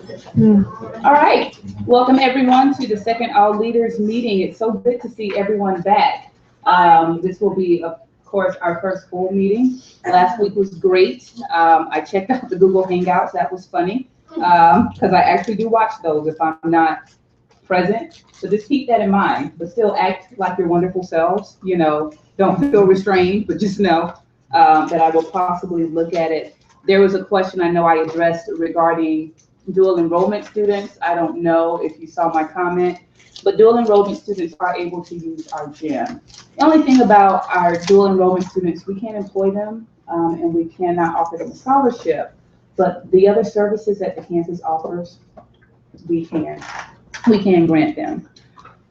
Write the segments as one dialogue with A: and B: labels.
A: All right, welcome everyone to the second All Leaders meeting. It's so good to see everyone back. This will be, of course, our first full meeting. Last week was great. I checked out the Google Hangouts. That was funny because I actually do watch those if I'm not present. So just keep that in mind, but still act like your wonderful selves. You know, don't feel restrained, but just know that I will possibly look at it. There was a question I know I addressed regarding dual enrollment students. I don't know if you saw my comment, but dual enrollment students are able to use our gym. The only thing about our dual enrollment students, we can't employ them and we cannot offer them a scholarship, but the other services that the campus offers, we can grant them.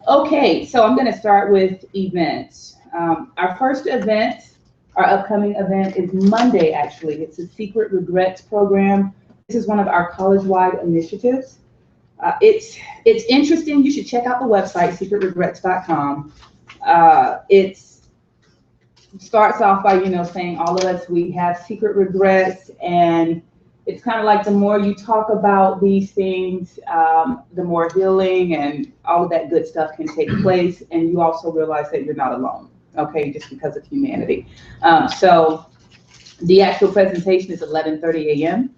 A: Okay, so I'm going to start with events. Our first event, our upcoming event is Monday, actually. It's a Secret Regrets program. This is one of our college-wide initiatives. It's interesting. You should check out the website, secretregrets.com. It starts off by, saying all of us, we have secret regrets, and it's kind of like the more you talk about these things, the more healing and all of that good stuff can take place. And you also realize that you're not alone, okay, just because of humanity. So the actual presentation is 11:30 a.m.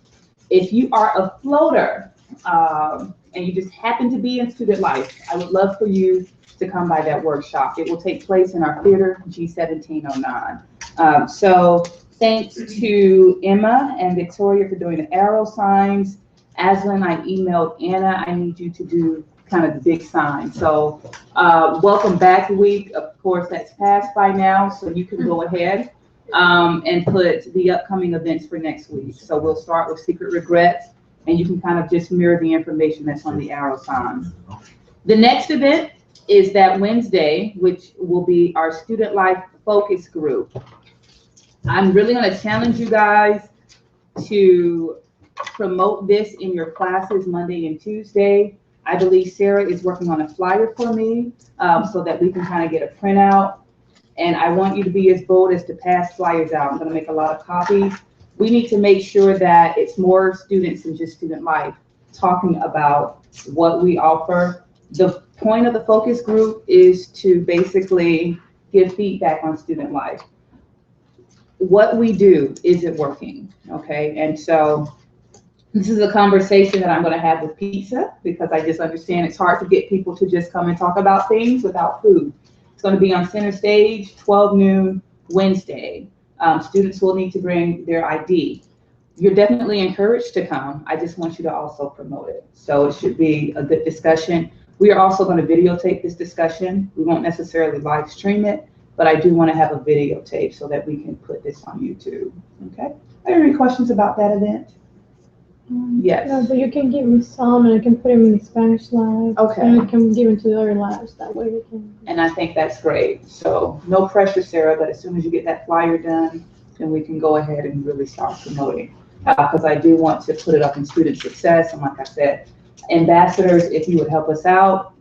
A: If you are a floater and you just happen to be in student life, I would love for you to come by that workshop. It will take place in our theater, G1709. So thanks to Emma and Victoria for doing the arrow signs. Aslan, I emailed Anna, I need you to do kind of the big sign. So welcome back week. Of course, that's passed by now, so you can go ahead and put the upcoming events for next week. So we'll start with Secret Regrets, and you can kind of just mirror the information that's on the arrow sign. The next event is that Wednesday, which will be our Student Life Focus Group. I'm really going to challenge you guys to promote this in your classes Monday and Tuesday. I believe Sarah is working on a flyer for me so that we can kind of get a printout. And I want you to be as bold as to pass flyers out. I'm going to make a lot of copies. We need to make sure that it's more students than just Student Life talking about what we offer. The point of the focus group is to basically give feedback on Student Life. What we do, is it working? Okay, and so this is a conversation that I'm going to have with pizza, because I just understand it's hard to get people to just come and talk about things without food. It's going to be on center stage, 12 noon, Wednesday. Students will need to bring their ID. You're definitely encouraged to come. I just want you to also promote it. So it should be a good discussion. We are also going to videotape this discussion. We won't necessarily live stream it, but I do want to have a videotape so that we can put this on YouTube. Okay? Are there any questions about that event? Yes.
B: No, but you can give me some, and I can put them in the Spanish live.
A: Okay.
B: And I can give them to the other labs. That way we can.
A: And I think that's great. So no pressure, Sarah, but as soon as you get that flyer done, then we can go ahead and really start promoting. Because I do want to put it up in student success. And like I said, ambassadors, if you would help us out,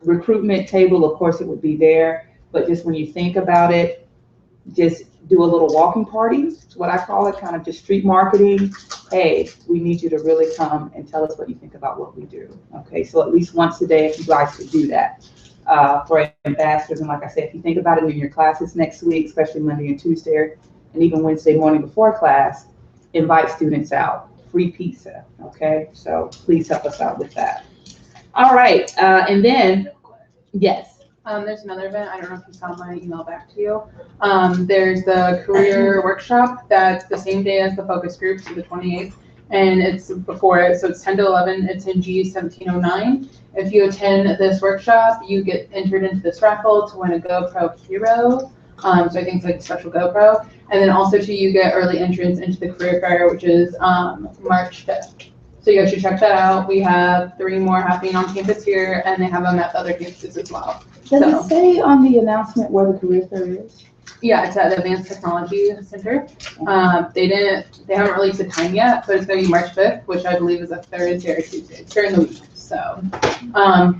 A: recruitment table, of course, it would be there. But just when you think about it, just do a little walking party. It's what I call it, kind of just street marketing. Hey, we need you to really come and tell us what you think about what we do. Okay, so at least once a day, if you guys could do that for ambassadors. And like I said, if you think about it in your classes next week, especially Monday and Tuesday, and even Wednesday morning before class, invite students out. Free pizza. Okay, so please help us out with that. All right, and then, yes.
C: There's another event. I don't know if you saw my email back to you. There's the career workshop that's the same day as the focus group, so the 28th, and it's before it, so it's 10 to 11. It's in G1709. If you attend this workshop, you get entered into this raffle to win a GoPro Hero. So I think it's like a special GoPro, and then also too, you get early entrance into the career fair, which is March 5th. So you guys should check that out. We have 3 more happening on campus here, and they have them at other campuses as well.
A: Does it say on the announcement where the career fair is?
C: Yeah, it's at the Advanced Technology Center. They haven't released a time yet, but it's going to be March 5th, which I believe is a Thursday or Tuesday. It's during the week. So,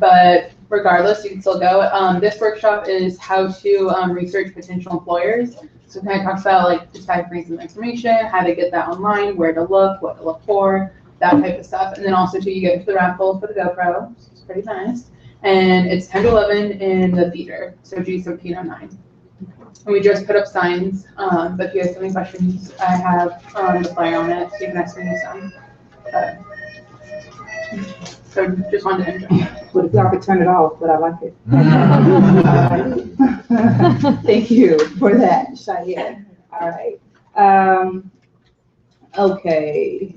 C: but regardless, you can still go. This workshop is how to research potential employers. So it kind of talks about like just how to bring some information, how to get that online, where to look, what to look for, that type of stuff. And then also too, you get into the raffle for the GoPro, which is pretty nice. And it's 10 to 11 in the theater, so G1709. And we just put up signs, but if you guys have any questions, I have the flyer on it, so you can ask me some. So just wanted to enjoy it.
A: But if y'all could turn it off, but I like it. Thank you for that, Cheyenne. All right. Okay,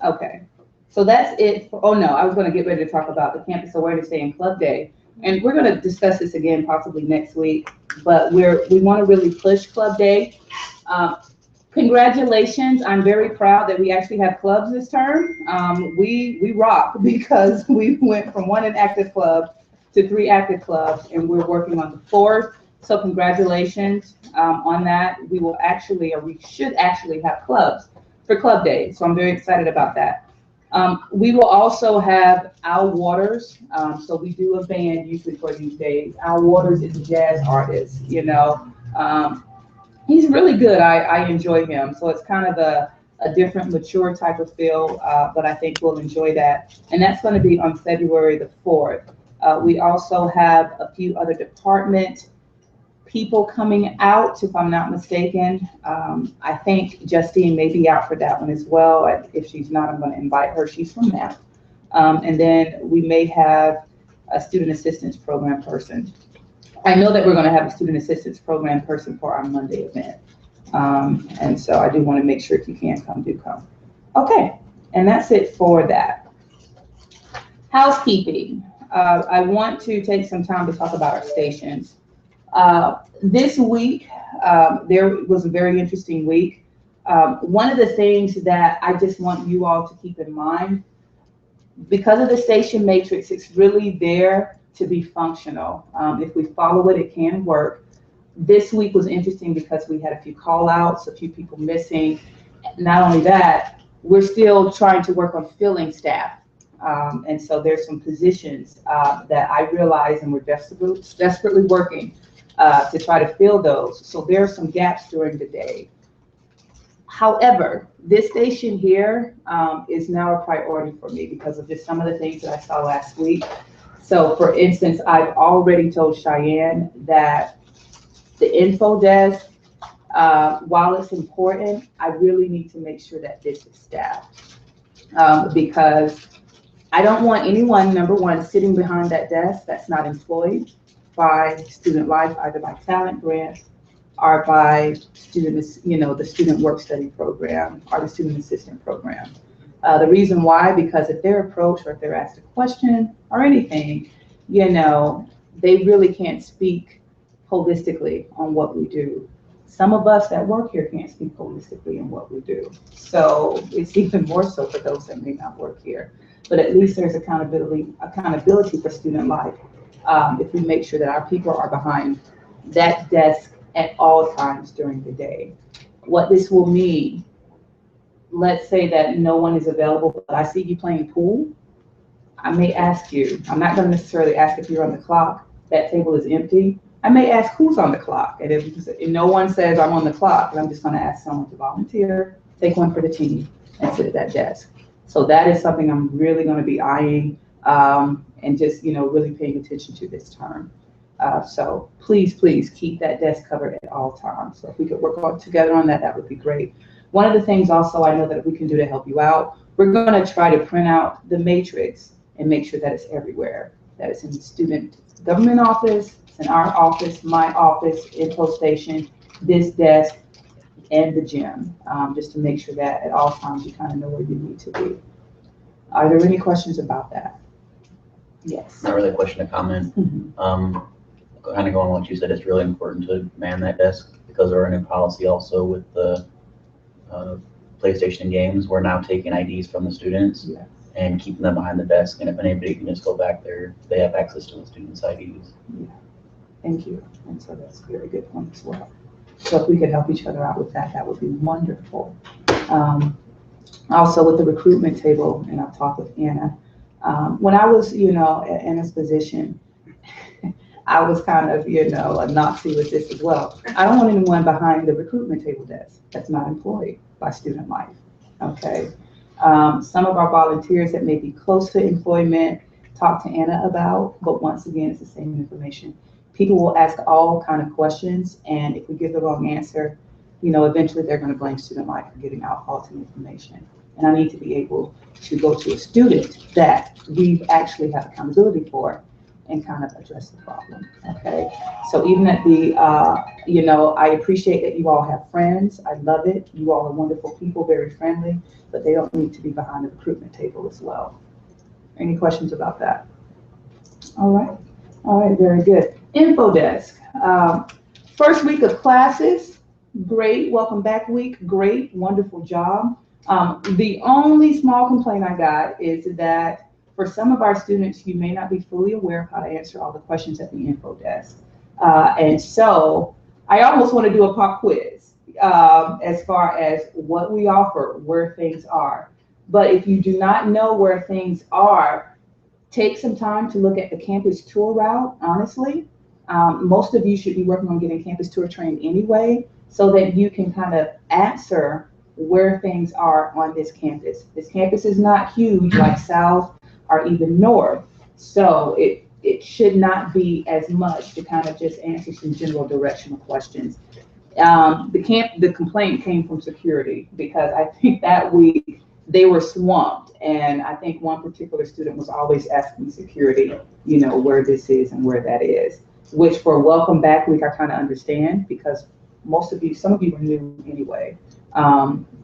A: okay. So that's it. Oh no, I was gonna get ready to talk about the Campus Awareness Day and Club Day. And we're gonna discuss this again possibly next week, but we wanna really push Club Day. Congratulations, I'm very proud that we actually have clubs this term. We rock because we went from 1 inactive club to 3 active clubs, and we're working on the 4th. So congratulations on that. We will actually, or we should actually have clubs for Club Day. So I'm very excited about that. We will also have Al Waters. So we do a band usually for these days. Al Waters is a jazz artist, you know. He's really good. I enjoy him. So it's kind of a different, mature type of feel, but I think we'll enjoy that. And that's going to be on February the 4th. We also have a few other department people coming out, if I'm not mistaken. I think Justine may be out for that one as well. If she's not, I'm going to invite her. She's from that. And then we may have a student assistance program person. I know that we're going to have a student assistance program person for our Monday event. And so I do want to make sure if you can come, do come. Okay, and that's it for that. Housekeeping. I want to take some time to talk about our stations. This week, there was a very interesting week. One of the things that I just want you all to keep in mind, because of the station matrix, it's really there to be functional. If we follow it, it can work. This week was interesting because we had a few call outs, a few people missing. Not only that, we're still trying to work on filling staff. And so there's some positions that I realize, and we're desperately working to try to fill those. So there are some gaps during the day. However, this station here is now a priority for me because of just some of the things that I saw last week. So for instance, I've already told Cheyenne that the info desk, while it's important, I really need to make sure that this is staffed because I don't want anyone, number one, sitting behind that desk that's not employed by Student Life, either by talent grants or by students, you know, the student work study program or the student assistant program. The reason why, because if they're approached or if they're asked a question or anything, you know, they really can't speak holistically on what we do. Some of us that work here can't speak holistically on what we do. So it's even more so for those that may not work here. But at least there's accountability for Student Life if we make sure that our people are behind that desk at all times during the day. What this will mean, let's say that no one is available, but I see you playing pool. I may ask you, I'm not going to necessarily ask if you're on the clock, that table is empty. I may ask who's on the clock. And if no one says I'm on the clock, then I'm just going to ask someone to volunteer, take one for the team, and sit at that desk. So that is something I'm really going to be eyeing and just, you know, really paying attention to this term. So please, please keep that desk covered at all times. So if we could work together on that, that would be great. One of the things also I know that we can do to help you out, we're going to try to print out the matrix and make sure that it's everywhere, that it's in the student government office, it's in our office, my office, info station, this desk, and the gym, just to make sure that at all times you kind of know where you need to be. Are there any questions about that? Yes.
D: Not really a question, a comment.
A: Mm-hmm.
D: Kind of going on what you said, it's really important to man that desk because our new policy also with the PlayStation games, we're now taking IDs from the students and keeping them behind the desk. And if anybody can just go back there, they have access to the students' IDs.
A: Yeah. Thank you. And so that's a very good point as well. So if we could help each other out with that, that would be wonderful. Also with the recruitment table, and I've talked with Anna, when I was, you know, at Anna's position, I was kind of, you know, a Nazi with this as well. I don't want anyone behind the recruitment table desk that's not employed by Student Life. Okay. Some of our volunteers that may be close to employment, talk to Anna about, but once again, it's the same information. People will ask all kind of questions, and if we give the wrong answer, eventually they're going to blame Student Life for giving out faulty information. And I need to be able to go to a student that we actually have accountability for and kind of address the problem, okay? So even at the, I appreciate that you all have friends. I love it. You all are wonderful people, very friendly, but they don't need to be behind the recruitment table as well. Any questions about that? All right, very good. Info desk. First week of classes, great. Welcome back week, great, wonderful job. The only small complaint I got is that for some of our students, you may not be fully aware of how to answer all the questions at the info desk. And so I almost want to do a pop quiz as far as what we offer, where things are. But if you do not know where things are, take some time to look at the campus tour route, honestly. Most of you should be working on getting campus tour trained anyway, so that you can kind of answer where things are on this campus. This campus is not huge like South or even North, so it should not be as much to kind of just answer some general directional questions. The complaint came from security, because I think that week they were swamped, and I think one particular student was always asking security, where this is and where that is, which for welcome back week I kind of understand, because some of you were new anyway.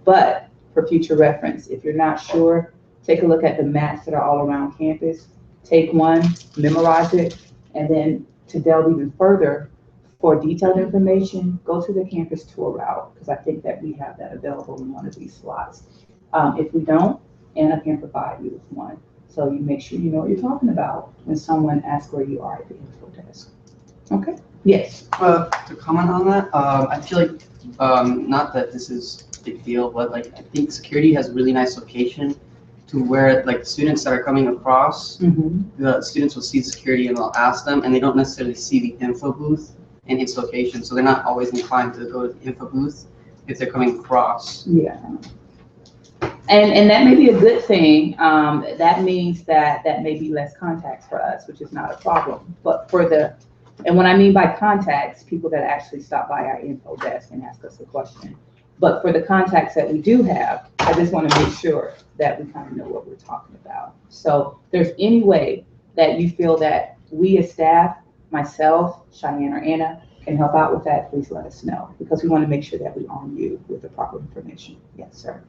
A: But for future reference, if you're not sure, take a look at the maps that are all around campus, take one, memorize it, and then to delve even further for detailed information, go to the campus tour route, because I think that we have that available in one of these slots. If we don't, Anna can provide you with one. So you make sure you know what you're talking about when someone asks where you are at the info desk. Okay? Yes.
E: To comment on that, I feel like, not that this is a big deal, but like I think security has a really nice location to where like students that are coming across, the students will see security and they'll ask them, and they don't necessarily see the info booth in its location, so they're not always inclined to go to the info booth if they're coming across.
A: Yeah. And that may be a good thing. That means that may be less contacts for us, which is not a problem. But and when I mean by contacts, people that actually stop by our info desk and ask us a question. But for the contacts that we do have, I just want to make sure that we kind of know what we're talking about. So if there's any way that you feel that we as staff, myself, Cheyenne, or Anna, can help out with that, please let us know, because we want to make sure that we arm you with the proper information. Yes, sir.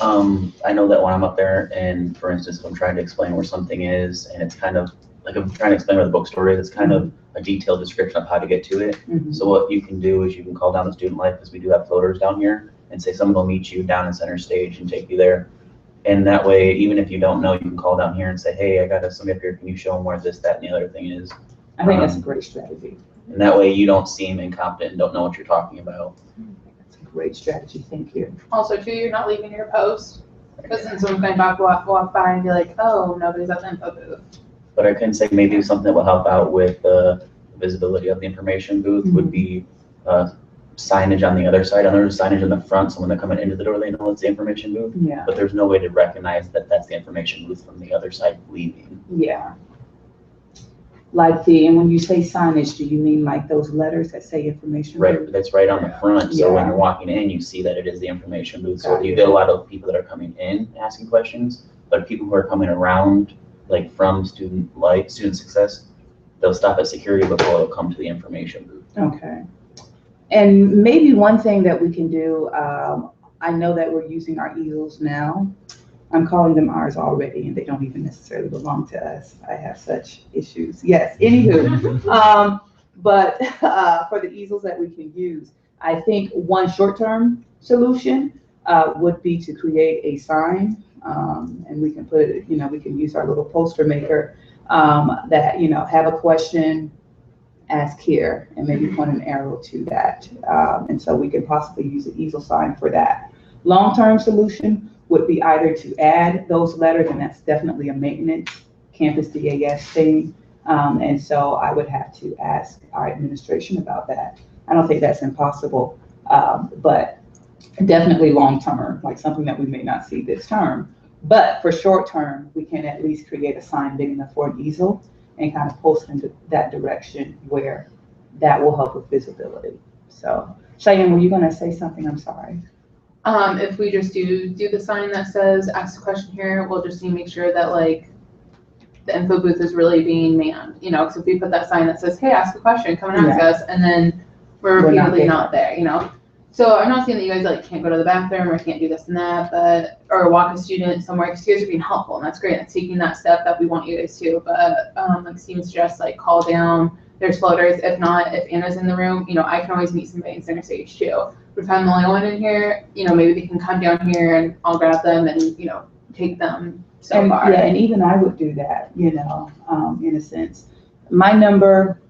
D: I know that when I'm up there and, for instance, if I'm trying to explain where something is, and it's kind of like I'm trying to explain where the bookstore is, it's kind of a detailed description of how to get to it. So what you can do is you can call down the Student Life, because we do have floaters down here, and say someone will meet you down in center stage and take you there. And that way, even if you don't know, you can call down here and say, hey, I got somebody up here, can you show them where this, that, and the other thing is?
A: I think that's a great strategy.
D: And that way you don't seem incompetent and don't know what you're talking about.
A: That's a great strategy. Thank you.
C: Also, too, you're not leaving your post, because then someone can walk by and be like, oh, nobody's at the info booth.
D: But I can say maybe something that will help out with the visibility of the information booth would be signage on the other side. I know there's signage in the front, so when they're coming into the door, they know it's the information booth.
A: Yeah.
D: But there's no way to recognize that that's the information booth from the other side leaving.
A: Yeah. And when you say signage, do you mean like those letters that say information?
D: Right, that's right on the front. So when
A: Yeah.
D: you're walking in, you see that it is the information booth. So
A: Got
D: you
A: it.
D: get a lot of people that are coming in asking questions, but people who are coming around, like from student success, they'll stop at security before they'll come to the information booth.
A: Okay. And maybe one thing that we can do, I know that we're using our easels now. I'm calling them ours already, and they don't even necessarily belong to us. I have such issues. Yes, anywho. But for the easels that we can use, I think one short-term solution would be to create a sign, and we can put it, we can use our little poster maker that, have a question, ask here, and maybe point an arrow to that. And so we could possibly use an easel sign for that. Long-term solution would be either to add those letters, and that's definitely a maintenance campus DAS thing. And so I would have to ask our administration about that. I don't think that's impossible, but definitely long-term, like something that we may not see this term. But for short-term, we can at least create a sign big enough for an easel and kind of post into that direction where that will help with visibility. So, Cheyenne, were you gonna say something? I'm sorry.
C: If we just do the sign that says, ask a question here, we'll just need to make sure that like the info booth is really being manned, you know, because if we put that sign that says, hey, ask a question, come and ask us, and then we're
A: We're not
C: repeatedly
A: there.
C: not there, you know? So I'm not saying that you guys like can't go to the bathroom or can't do this and that, but, or walk a student somewhere, because you guys are being helpful, and that's great, that's taking that step that we want you guys to, but, like Steven suggests, like call down, there's floaters, if not, if Anna's in the room, you know, I can always meet somebody in center stage too. But if I'm the only one in here, you know, maybe they can come down here and I'll grab them and, you know, take them so
A: And,
C: far.
A: yeah, and even I would do that, you know, in a sense. My number,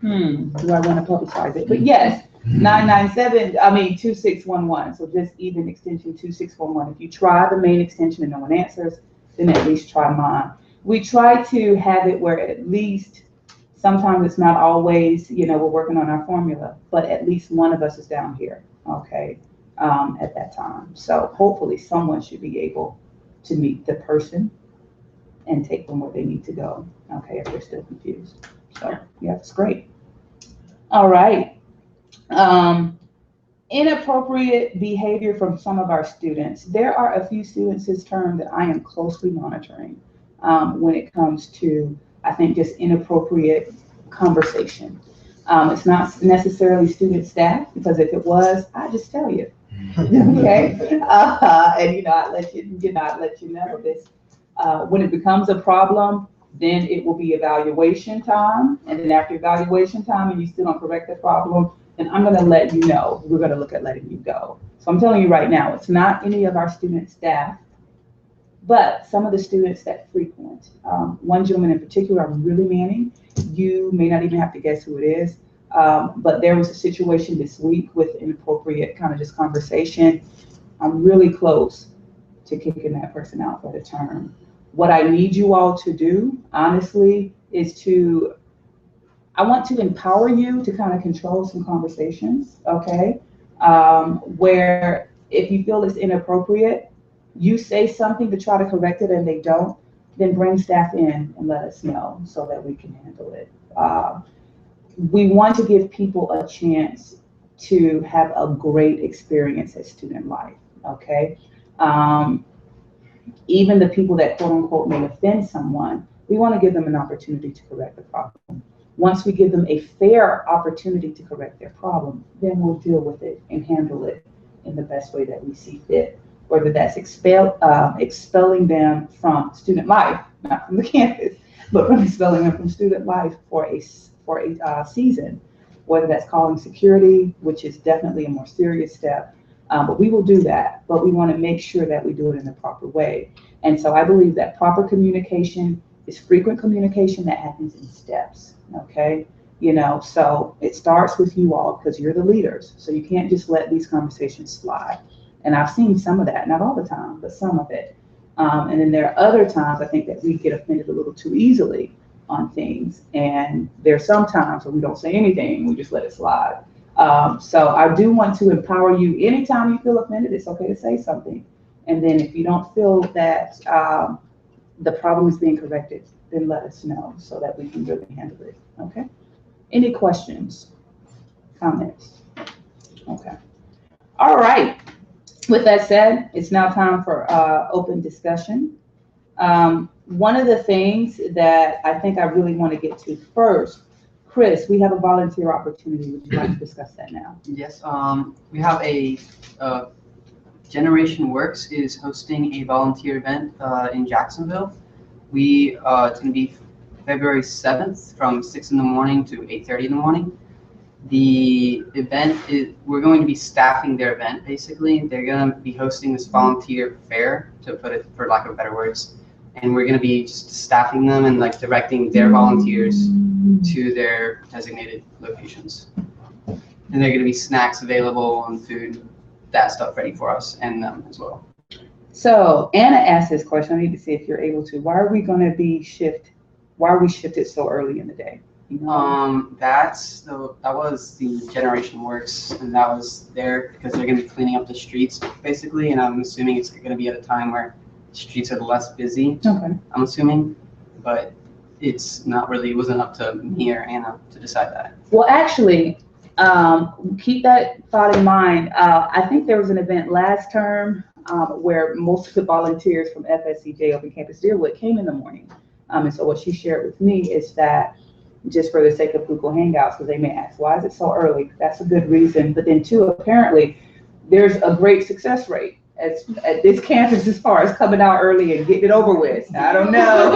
A: do I want to publicize it? But yes, 2611. So just even extension 2611. If you try the main extension and no one answers, then at least try mine. We try to have it where at least, sometimes it's not always, you know, we're working on our formula, but at least one of us is down here, okay, at that time. So hopefully someone should be able to meet the person and take them where they need to go, okay, if they're still confused. So, yeah, it's great. All right. Inappropriate behavior from some of our students. There are a few students this term that I am closely monitoring when it comes to, I think, just inappropriate conversation. It's not necessarily student staff, because if it was, I'd just tell you. Okay, and you know, I'd let you know this. When it becomes a problem, then it will be evaluation time, and then after evaluation time, and you still don't correct the problem, then I'm going to let you know. We're going to look at letting you go. So I'm telling you right now, it's not any of our student staff, but some of the students that frequent. One gentleman in particular, I'm really manning. You may not even have to guess who it is. But there was a situation this week with inappropriate kind of just conversation. I'm really close to kicking that person out for the term. What I need you all to do, honestly, is I want to empower you to kind of control some conversations, okay? Where if you feel it's inappropriate, you say something to try to correct it and they don't, then bring staff in and let us know so that we can handle it. We want to give people a chance to have a great experience at student life, okay? Even the people that quote unquote may offend someone, we want to give them an opportunity to correct the problem. Once we give them a fair opportunity to correct their problem, then we'll deal with it and handle it in the best way that we see fit, whether that's expelling them from student life, not from the campus, but from expelling them from student life for a season, whether that's calling security, which is definitely a more serious step. But we will do that, but we want to make sure that we do it in the proper way. And so I believe that proper communication is frequent communication that happens in steps, okay? You know, so it starts with you all because you're the leaders. So you can't just let these conversations slide. And I've seen some of that, not all the time, but some of it. And then there are other times I think that we get offended a little too easily on things. And there are some times where we don't say anything, we just let it slide. So I do want to empower you. Anytime you feel offended, it's okay to say something. And then if you don't feel that the problem is being corrected, then let us know so that we can really handle it, okay? Any questions, comments? Okay. All right. With that said, it's now time for open discussion. One of the things that I think I really want to get to first, Chris, we have a volunteer opportunity. Would you like to discuss that now?
E: Yes, we have a Generation Works is hosting a volunteer event in Jacksonville. It's going to be February 7th from 6 in the morning to 8:30 in the morning. The event we're going to be staffing their event basically. They're going to be hosting this volunteer fair, to put it for lack of better words. And we're going to be just staffing them and like directing their volunteers to their designated locations. And there are going to be snacks available and food, that stuff ready for us and them as well.
A: So Anna asked this question. I need to see if you're able to. Why are we shifted so early in the day?
E: That was the Generation Works, and that was there because they're gonna be cleaning up the streets basically, and I'm assuming it's gonna be at a time where the streets are less busy,
A: Okay.
E: I'm assuming, but it's not really, it wasn't up to me or Anna to decide that.
A: Well, actually, keep that thought in mind. I think there was an event last term where most of the volunteers from FSCJ Open Campus Deerwood came in the morning. And so what she shared with me is that just for the sake of Google Hangouts, because they may ask, why is it so early? That's a good reason. But then too, apparently, there's a great success rate at this campus as far as coming out early and getting it over with. I don't know.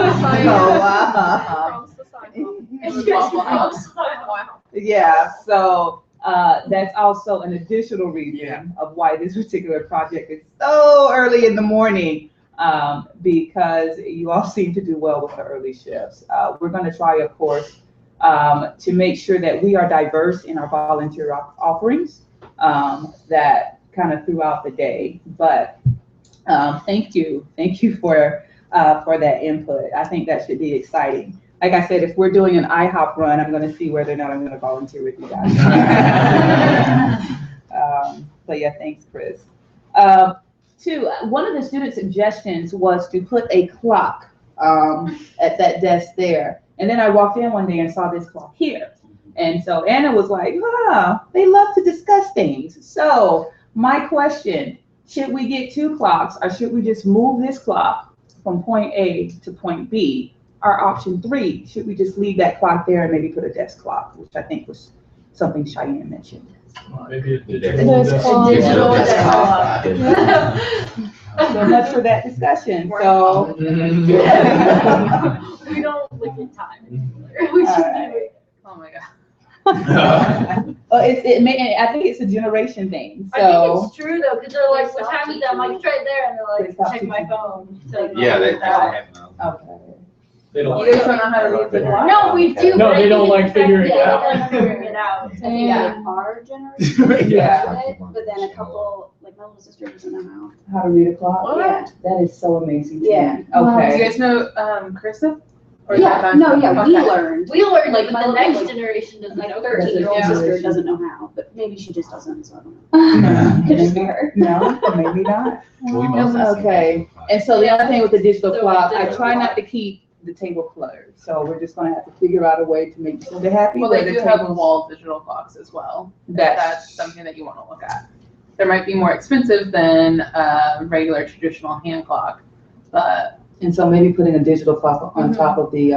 A: Yeah, so that's also an additional reason of why this particular project is so early in the morning, because you all seem to do well with the early shifts. We're going to try, of course, to make sure that we are diverse in our volunteer offerings, that kind of throughout the day. But thank you for that input. I think that should be exciting. Like I said, if we're doing an IHOP run, I'm going to see whether or not I'm going to volunteer with you guys. But yeah, thanks, Chris. Two, one of the student suggestions was to put a clock at that desk there. And then I walked in one day and saw this clock here. And so Anna was like, they love to discuss things. So my question, should we get 2 clocks or should we just move this clock from point A to point B? Our option 3, should we just leave that clock there and maybe put a desk clock, which I think was something Cheyenne mentioned.
F: Maybe a
B: Digital
F: digital
B: desk
F: clock.
A: So much for that discussion. So
G: We don't look at time.
A: All right.
C: Oh my God.
A: Well, I think it's a generation thing.
G: I think
A: So
G: it's true though, because they're like, what time is it? I'm like, it's right there, and they're like, check my phone. So-
H: Yeah, they
A: okay.
F: They don't
C: You
F: like
C: guys don't know how to read the clock?
G: No, we do.
F: No,
G: but
F: they
G: I
F: don't
G: think
F: like
G: it's
F: figuring it
G: yeah,
F: out.
G: they don't like figuring it out.
I: I think
A: Yeah.
I: our generation
A: Yeah.
I: does it, but then a couple, like my little sister doesn't know
A: How to read a clock?
I: how. Yeah.
A: That is so amazing to
I: Yeah.
A: me.
C: Do you
A: Okay.
C: guys know Carissa? Or is that
I: Yeah,
C: done?
I: no, yeah, we
C: Okay.
I: learned.
G: We learned,
I: Like,
G: like,
I: my
G: the
I: little-
G: next
I: like-
G: generation doesn't
I: My
G: know.
I: 13-year-old
A: Yeah.
I: sister doesn't know how, but maybe she just doesn't, so I don't know.
A: No,
I: Could just be her.
A: no, maybe not.
H: We mostly
A: Okay. And so the other thing with the digital
G: So
A: clock,
G: with
A: I
G: digital
A: try not
G: clock.
A: to keep the table cluttered. So we're just gonna have to figure out a way to make sure they're happy.
C: Well,
A: where
C: they
A: the
C: do have
A: tables-
C: wall digital clocks as well.
A: That's-
C: That's something that you want to look at. They might be more expensive than a regular traditional hand clock, but
A: And so maybe putting a digital clock on top of the,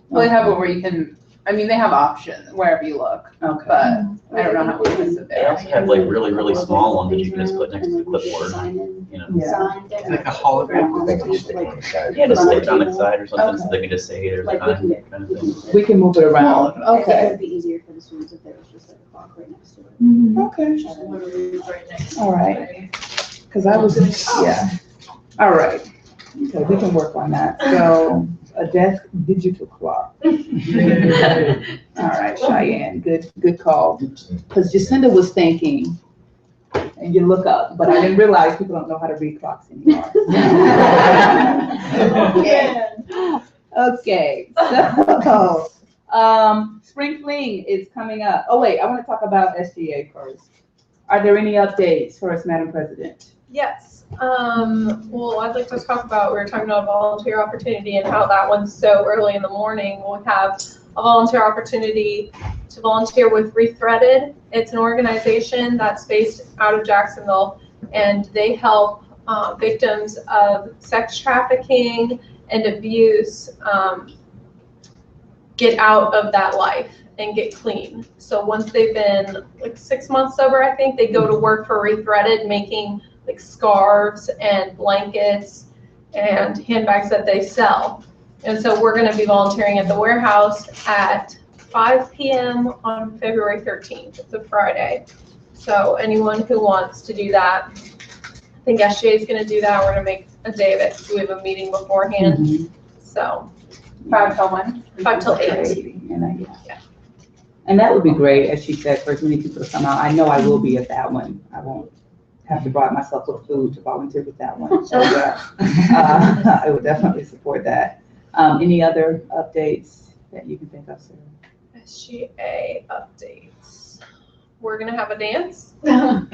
C: well, they have it where you can, I mean, they have options wherever you look,
A: okay.
C: but I don't know how expensive they
D: They
C: are.
D: also have like really, really small ones that you can just put next to the clipboard, you know.
A: Yeah.
E: Like a hologram.
D: Yeah, just stick it on the side or something, so they can just say, hey, there's a
I: Like, we can
D: time,
I: get.
D: kind of thing.
A: We can move it around.
I: I think it
A: Okay.
I: would be easier for the students if there was just like a clock right next to it.
A: Okay.
G: Literally right next to
A: All right. Cause I was, yeah. All right. Okay, we can work on that. So a desk digital clock. All right, Cheyenne, good call. Cause Jacinda was thinking, and you look up, but I didn't realize people don't know how to read clocks anymore. Okay, so, Spring Fling is coming up. Oh wait, I want to talk about SGA first. Are there any updates for us, Madam President?
J: Yes, well, I'd like to talk about, we were talking about volunteer opportunity and how that one's so early in the morning. We'll have a volunteer opportunity to volunteer with Rethreaded. It's an organization that's based out of Jacksonville, and they help victims of sex trafficking and abuse get out of that life and get clean. So once they've been like 6 months sober, I think, they go to work for Rethreaded, making like scarves and blankets and handbags that they sell. And so we're gonna be volunteering at the warehouse at 5 p.m. on February 13th. It's a Friday. So anyone who wants to do that, I think SGA is gonna do that. We're gonna make a day of it because we have a meeting beforehand. So
C: 5 till when?
J: 5 till 8.
A: And that would be great, as she said, for as many people to come out. I know I will be at that one. I won't have to buy myself little food to volunteer with that one. So yeah, I would definitely support that. Any other updates? that you can think of, Sarah?
J: SGA updates. We're gonna have a dance on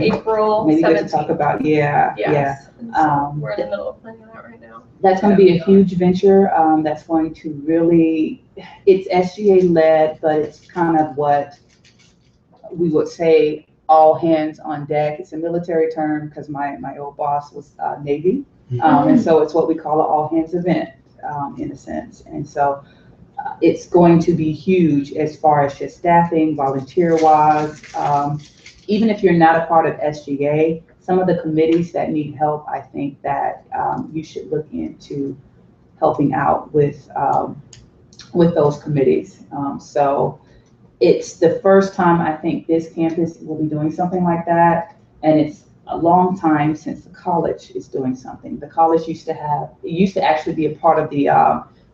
J: April
A: Maybe we can talk
J: 17th.
A: about, yeah.
J: Yes. And so
A: Um,
J: we're in the middle of planning that right now.
A: That's going to be a huge venture. That's going to really, it's SGA led, but it's kind of what we would say all hands on deck. It's a military term because my old boss was Navy. And so it's what we call an all hands event in a sense. And so it's going to be huge as far as just staffing, volunteer wise. Even if you're not a part of SGA, some of the committees that need help, I think that you should look into helping out with those committees. So it's the first time I think this campus will be doing something like that, and it's a long time since the college is doing something. The college used to actually be a part of the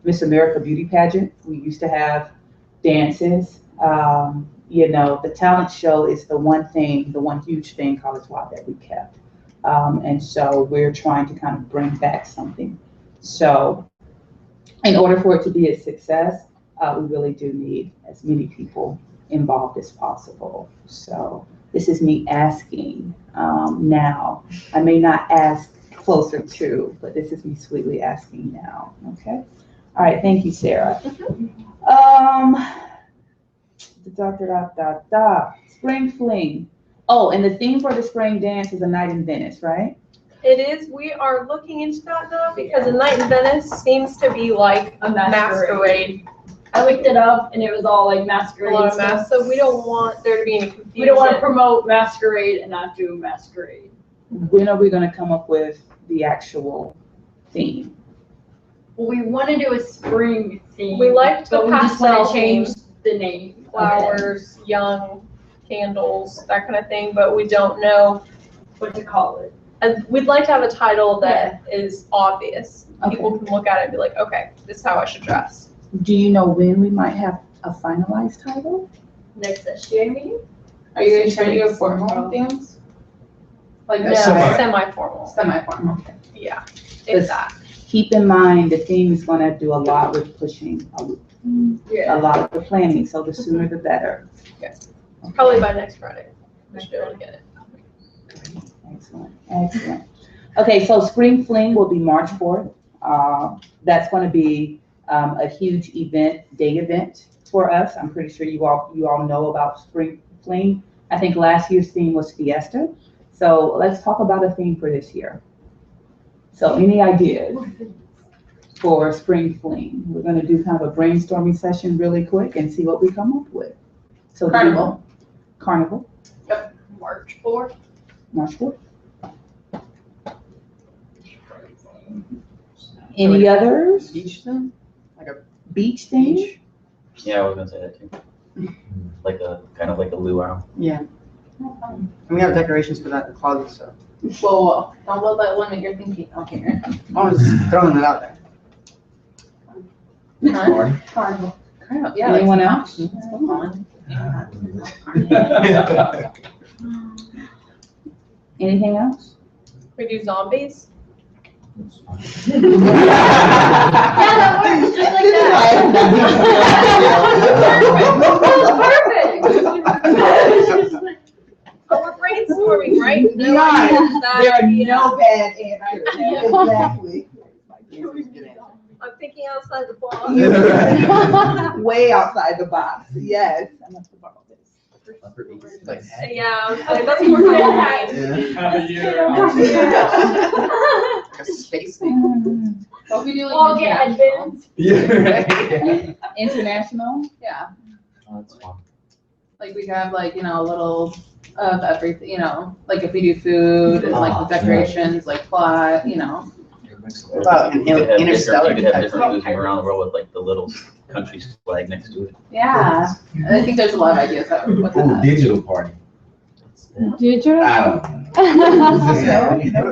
A: Miss America beauty pageant. We used to have dances. The talent show is the one huge thing college-wide that we kept. And so we're trying to kind of bring back something. So in order for it to be a success, we really do need as many people involved as possible. So this is me asking now. I may not ask closer to, but this is me sweetly asking now, okay? All right, thank you, Sarah. Spring fling. Oh, and the theme for the spring dance is a night in Venice, right?
J: It is, we are looking into that now because a night in Venice seems to be like
G: A
J: masquerade.
G: I looked it up and it was all like
J: A
G: masquerade
J: lot of
G: stuff.
J: so we don't want there to be any confusion.
G: We don't want to promote masquerade and not do masquerade.
A: When are we gonna come up with the actual theme?
G: Well, we want to do a spring theme.
J: We liked the
G: but we just want
J: pastel
G: to change
J: theme.
G: the name.
J: Flowers, young candles, that kind of thing, but we don't know.
G: What to call it.
J: And we'd like to have a title that is obvious.
A: Okay.
J: People can look at it and be like, okay, this is how I should dress.
A: Do you know when we might have a finalized title?
G: Next SGA meeting?
C: Are you guys trying to do formal themes? Like
J: No,
C: a
J: semi-formal.
C: semi-formal?
J: Yeah,
A: Yes.
J: if that.
A: Keep in mind, the theme is gonna do a lot with pushing, a lot of the planning, so the sooner the better.
J: Probably by next Friday. We should be able to get it.
A: Excellent, excellent. Okay, so Spring Fling will be March 4th. That's gonna be a huge day event for us. I'm pretty sure you all know about Spring Fling. I think last year's theme was Fiesta. So let's talk about a theme for this year. So any ideas for Spring Fling? We're gonna do kind of a brainstorming session really quick and see what we come up with. So
C: Carnival.
A: Carnival,
J: March 4th.
A: March 4th. Any others?
E: Beach then? Like a
A: Beach theme?
E: beach?
D: Yeah, I was gonna say that too. Like kind of like a luau.
E: Yeah. And we have decorations for that in the closet, so.
C: Whoa, don't let that limit your thinking. Okay.
E: I was just throwing that out there.
C: Carnival. Yeah.
A: Anyone
C: like
A: else?
C: Come on.
A: Anything else?
J: We do zombies.
G: Yeah, that works just like that. Perfect.
J: But we're brainstorming, right?
A: We are. There are
J: Yeah.
A: no bad answers. Exactly.
J: I'm thinking outside the box.
A: Way outside the box, yes. I'm gonna borrow this.
J: Yeah, I was like, that's more my
E: Like a space thing.
C: What we do
G: Well,
C: like
G: okay,
C: international.
A: International?
C: Yeah,
D: Oh, that's fun.
C: like we have like, a little of everything, like if we do food and like the decorations, like plot,
E: What about an
D: You could have
E: interstellar
D: different, you could have
E: type
D: different
E: thing?
D: movies around the world with like the little country flag next to it.
C: Yeah. And I think there's a lot of ideas that with that.
F: Digital party.
B: Digital?
F: I don't know.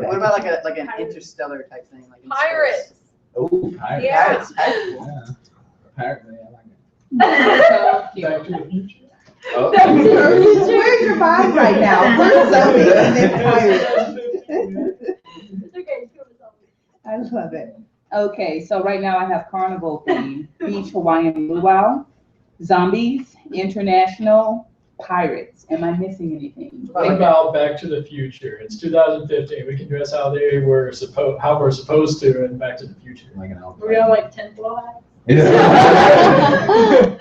E: What about like an interstellar type thing? Like in
J: Pirates.
E: space?
F: Oh, pirate.
J: Yeah.
E: Pirates.
F: Yeah. Pirate, man, I like
C: So
F: it.
C: cute.
F: Back to the future.
A: Where's your vibe right now? Where's zombies and then pirates?
G: It's okay.
A: I love it. Okay, so right now I have carnival theme, beach Hawaiian luau, zombies, international, pirates. Am I missing anything?
F: What about Back to the Future? It's 2015. We can dress how we're supposed to in Back to the Future.
G: We're gonna like 10 fly.
F: Yeah.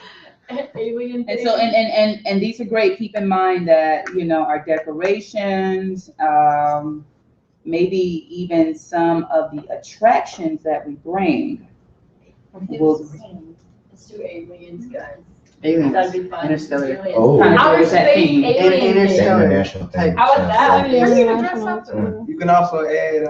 G: Alien.
A: And so, and these are great. Keep in mind that, you know, our decorations, maybe even some of the attractions that we bring. will
G: Let's do aliens, guys.
E: Aliens.
G: That'd be fun.
E: Interstellar.
G: Aliens.
H: Oh.
A: kind of
G: Outer
A: goes with that
G: space
A: theme.
G: alien
E: Interstellar.
H: International thing.
G: How about that?
B: Yeah,
J: We're gonna
B: yeah,
J: dress up.
B: yeah.
H: You can also add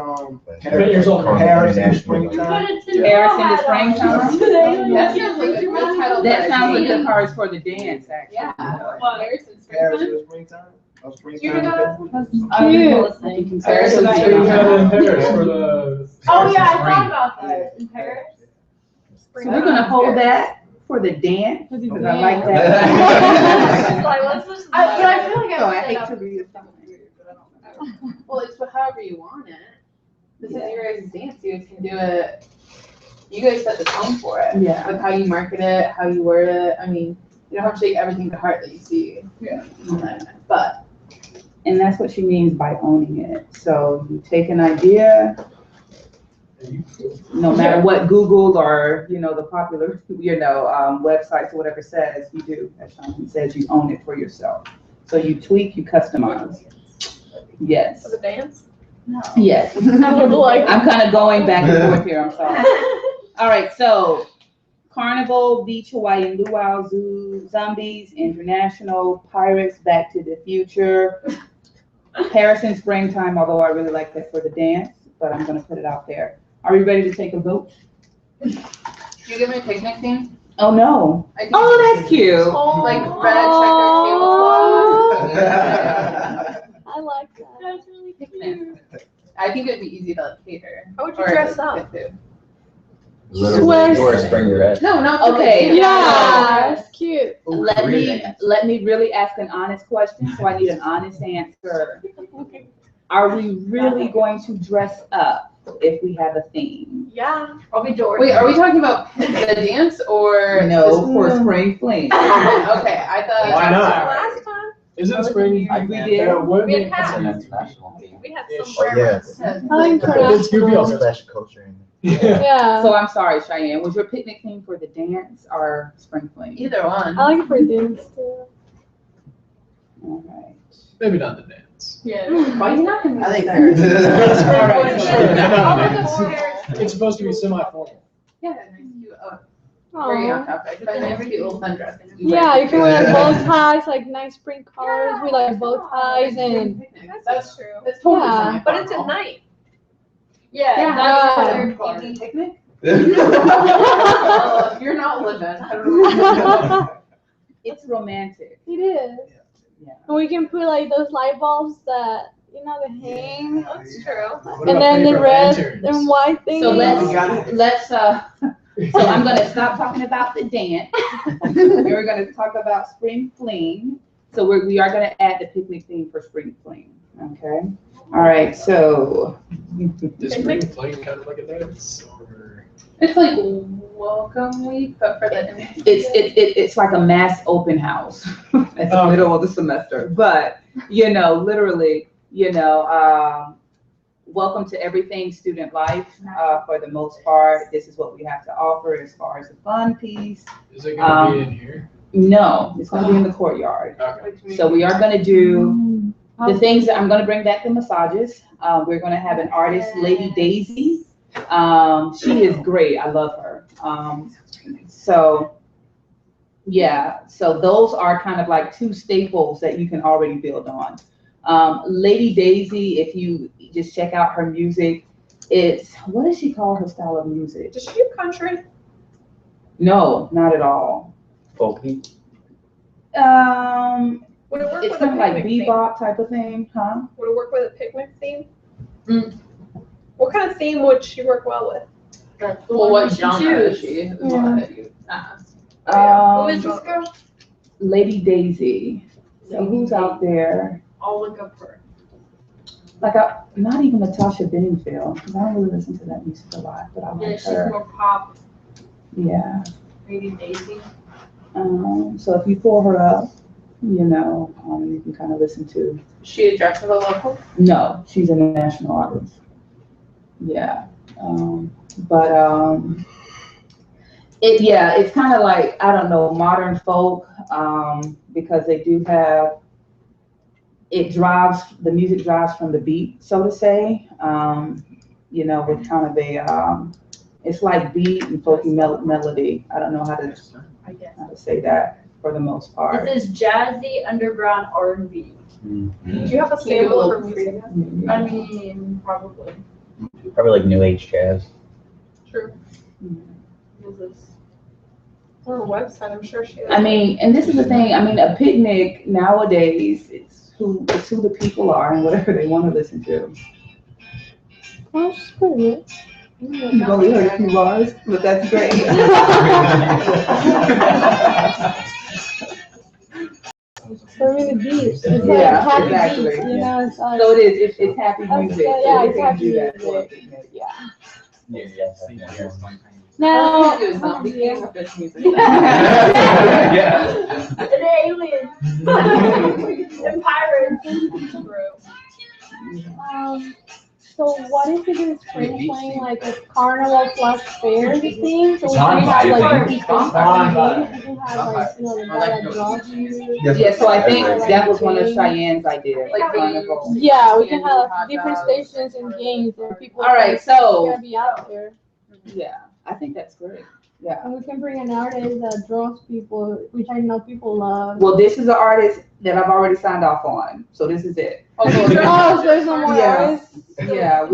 F: Avengers on the
H: Paris in the
G: We
H: springtime.
G: put a Cinderella
A: Paris in the
G: hat on.
A: springtime?
G: Do the aliens.
C: That sounds like a good title.
A: That sounds like the cards for the dance, actually.
C: Yeah.
G: What?
C: Paris in
H: Paris
C: springtime?
H: in the springtime. Oh,
C: You
H: springtime.
C: know
G: I was
B: Cute.
G: listening.
C: Paris in
F: We had in Paris for the.
G: Oh, yeah, I thought about that. In Paris.
A: So we're gonna hold that for the dance,
B: For the
A: because I like
B: dance.
A: that.
J: Like, let's just.
C: But I feel like
E: Oh,
C: I
E: I hate
C: hate
E: to
C: be but I don't know. Well, it's however you want it. This is your guys' dance. You guys can do it. You guys set the tone for it.
A: Yeah.
C: Like how you market it, how you word it. I mean, you don't have to take everything to heart that you see.
A: Yeah.
C: But
A: And that's what she means by owning it. So you take an idea, no matter what Google or, you know, the popular, you know, websites or whatever says, you do, as Shannon says, you own it for yourself. So you tweak, you customize. Yes,
J: For the dance?
A: yes.
J: I would like.
A: I'm kind of going back and forth here, I'm sorry. All right, so Carnival, Beach, Hawaiian Luau, Zoo, Zombies, International, Pirates, Back to the Future, Paris in Springtime, although I really like that for the dance, but I'm gonna put it out there. Are we ready to take a vote?
C: you give me a picnic theme?
A: Oh, no.
C: I think
A: Oh, that's cute.
C: like red checker tablecloth.
B: I like that.
G: That's really
C: Picnic. I think it'd be easy to like cater.
J: How would you
C: Or
J: dress
C: like,
J: up?
C: get food.
H: Literally.
D: Or spring red.
C: No, not for
A: Okay.
C: the-
B: Yeah, it's cute.
A: Let me really ask an honest question, so I need an honest answer. Are we really going to dress up if we have a theme?
J: Yeah.
G: I'll be George.
C: Wait, are we talking about the dance or?
A: No, for spring fling.
C: Okay, I thought.
F: Why not?
J: Last time,
F: Isn't spring?
A: We did.
F: That would
J: we
F: be.
J: had
D: It's an
J: hats.
D: international theme.
J: We had
F: Ish.
J: some.
H: Yes.
B: I like
F: It's Goofy
B: international.
F: also.
H: Slash culture.
F: Yeah.
B: Yeah,
A: So I'm sorry, Cheyenne, was your picnic theme for the dance or spring fling?
C: Either one.
B: I like it for dance too.
A: All right.
F: Maybe not the dance.
G: Yeah.
C: Why you not gonna?
E: I think
A: All right.
J: I'll look at Paris.
F: It's supposed to be semi-formal.
C: Yeah, nice cute. Very
B: Aw.
C: on topic. But never cute little sundress.
B: Yeah, you can wear like bow ties, like nice spring colors with like bow ties and
C: That's
J: true.
C: That's totally
B: Yeah.
C: semi-formal.
J: But it's at night.
G: Yeah.
C: Yeah.
G: That's
C: Yeah.
G: third
C: Evening
G: part.
C: picnic? Oh, you're not living. I don't know.
A: It's romantic.
B: it is.
A: Yeah.
B: And we can put like those light bulbs that, you know, that hang.
J: That's true.
F: What
B: And
F: about
B: then the
F: paper
B: red
F: lanterns?
B: and white thing.
A: So
E: got
A: let's, so I'm gonna stop talking about the dance. We're gonna talk about spring fling. So we are gonna add the picnic theme for spring fling, okay? All right, so.
F: Does spring fling kind of like a dance? Or...
C: It's like welcome week, but for the.
A: It's like a mass open house at the middle of the semester. But, you know, literally, you know, welcome to everything student life, for the most part. This is what we have to offer as far as the fun piece.
F: Is it gonna be in here?
A: No, it's gonna be in the courtyard.
F: Okay.
A: So we are gonna do
B: Mm.
A: the things that I'm gonna bring back the massages. We're gonna have an artist, Lady Daisy. She is great. I love her. So yeah, so those are kind of like two staples that you can already build on. Lady Daisy, if you just check out her music, it's, what does she call her style of music?
J: Does she do country?
A: No, not at all.
D: Folky.
J: Would it work
A: It's
J: with
A: kind
J: a
A: of like
J: picnic theme?
A: bebop type of thing, huh?
J: Would it work with a picnic theme?
C: Mm.
J: What kind of theme would she work well with?
C: Well, what
G: should
C: genre is
G: choose.
C: she? Is
B: Yeah.
C: what you asked.
J: Oh,
G: Who is this girl?
A: Lady Daisy. So who's out there?
G: I'll look up her.
A: like, not even Natasha Bedingfield, because I don't really listen to that music a lot, but I
G: Yeah,
A: like
G: she's
A: her.
G: more pop,
A: Yeah.
G: maybe Daisy.
A: So if you pull her up, you know, you can kind of listen to.
C: Is she a Jacksonville local?
A: No, she's a national artist. Yeah. But it's kind of like, I don't know, modern folk, because they do have, the music drives from the beat, so to say, you know, with kind of a, it's like beat and folky melody. I don't know how to say that for the most part.
G: This is jazzy underground R&B.
J: Do you have a sample for music?
G: I mean, probably.
D: Probably like new age jazz.
J: True.
G: Is this?
J: Or a website, I'm sure she has.
A: I mean, and this is the thing, I mean, a picnic nowadays, it's who the people are and whatever they want to listen to.
B: Oh, she's pretty good.
A: You've only heard a few bars, but that's great.
B: So really deep. It's like
A: Yeah,
B: happy
A: exactly.
B: beats, you know, it's like,
A: So it is, it's happy
B: That's
A: music.
B: good,
A: so
B: yeah,
A: we
B: it's
A: can
B: happy
A: do that for a
B: music.
A: picnic.
B: yeah.
D: Yeah.
B: Now,
C: Do is not be king of this music.
G: An alien. And pirates.
B: so what if we do spring playing like a carnival plus fair thing? So we
H: Time
B: can have like
H: by
B: different
H: time.
B: things. We can have like, you know, the guy that draws you.
A: Yeah, so I think
B: Like
A: that was one of
B: games.
A: Cheyenne's ideas,
C: Like
A: carnival.
B: Yeah, we can
C: Yeah,
B: have
C: hot
B: different
C: dogs.
B: stations and games and people.
A: All right, so-
B: Gonna be out there.
A: Yeah, I think that's great. Yeah.
B: And we can bring an artist that draws people, which I know people love.
A: Well, this is an artist that I've already signed off on, so this is it.
B: Oh, so there's no more
A: Yeah.
B: artists?
A: Yeah,